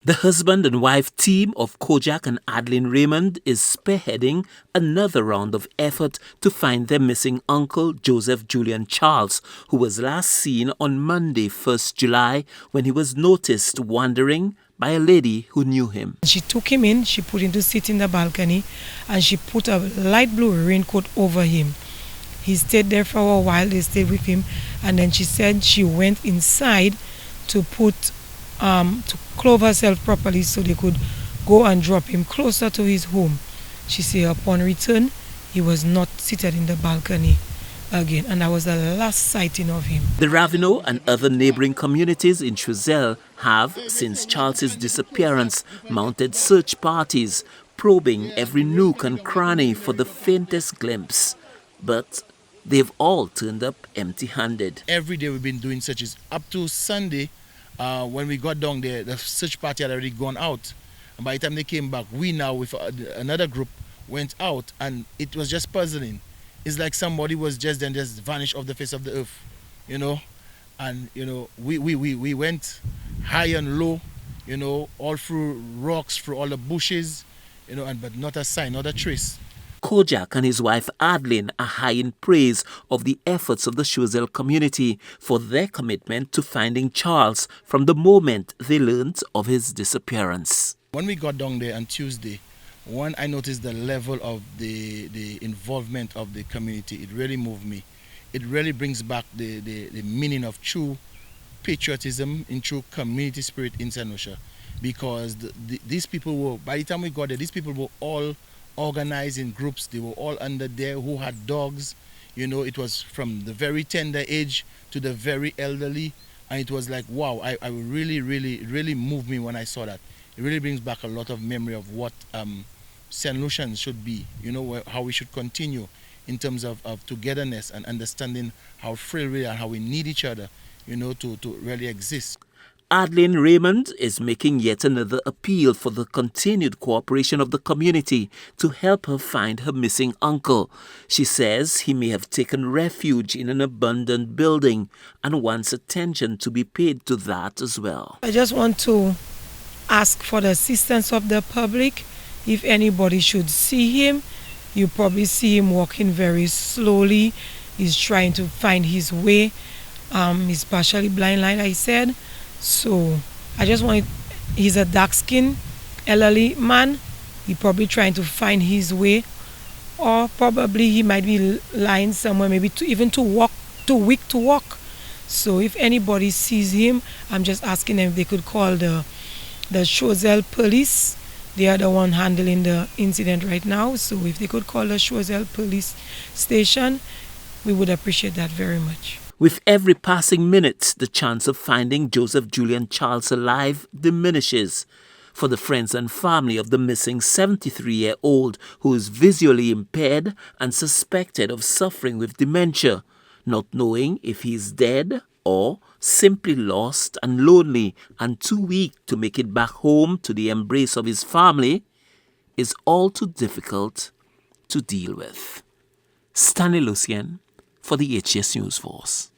The husband and wife team of Kojak and Adeline Raymond is spearheading another round of effort to find their missing uncle, Joseph Julian Charles, who was last seen on Monday, 1st July, when he was noticed wandering by a lady who knew him. She took him in, she put him to sit in the balcony, and she put a light blue raincoat over him. He stayed there for a while, they stayed with him, and then she said she went inside to clothe herself properly so they could go and drop him closer to his home. She said upon return, he was not seated in the balcony again, and that was the last sighting of him. The Raveneau and other neighboring communities in Choiseul have, since Charles's disappearance, mounted search parties, probing every nook and cranny for the faintest glimpse. But they've all turned up empty-handed. Every day we've been doing searches. Up to Sunday, when we got down there, the search party had already gone out. And by the time they came back, we now with another group went out, and it was just puzzling. It's like somebody was just vanished off the face of the earth, you know. And you know, we went high and low, you know, all through rocks, through all the bushes, you know, but not a sign, not a trace. Kojak and his wife Adeline are high in praise of the efforts of the Choiseul community for their commitment to finding Charles from the moment they learned of his disappearance. When we got down there on Tuesday, I noticed the level of the involvement of the community. It really moved me. It really brings back the meaning of true patriotism and true community spirit in St. Lucia. Because these people were, by the time we got there, these people were all organized in groups. They were all under there who had dogs. You know, it was from the very tender age to the very elderly. And it was like, wow, I really moved me when I saw that. It really brings back a lot of memory of what St. Lucians should be, you know, how we should continue in terms of togetherness and understanding how frail we are and how we need each other, you know, to really exist. Adeline Raymond is making yet another appeal for the continued cooperation of the community to help her find her missing uncle. She says he may have taken refuge in an abandoned building and wants attention to be paid to that as well. I just want to ask for the assistance of the public. If anybody should see him, you probably see him walking very slowly. He's trying to find his way. He's partially blind, like I said. So I just want, he's a dark-skinned elderly man. He's probably trying to find his way, or probably he might be lying somewhere, maybe too weak to walk. So if anybody sees him, I'm just asking them if they could call the Choiseul police. They are the one handling the incident right now. So if they could call the Choiseul police station, we would appreciate that very much. With every passing minute, the chance of finding Joseph Julian Charles alive diminishes. For the friends and family of the missing 73-year-old who is visually impaired and suspected of suffering with dementia, not knowing if he is dead or simply lost and lonely and too weak to make it back home to the embrace of his family, is all too difficult to deal with. Stanley Lucien for the HCS News Force.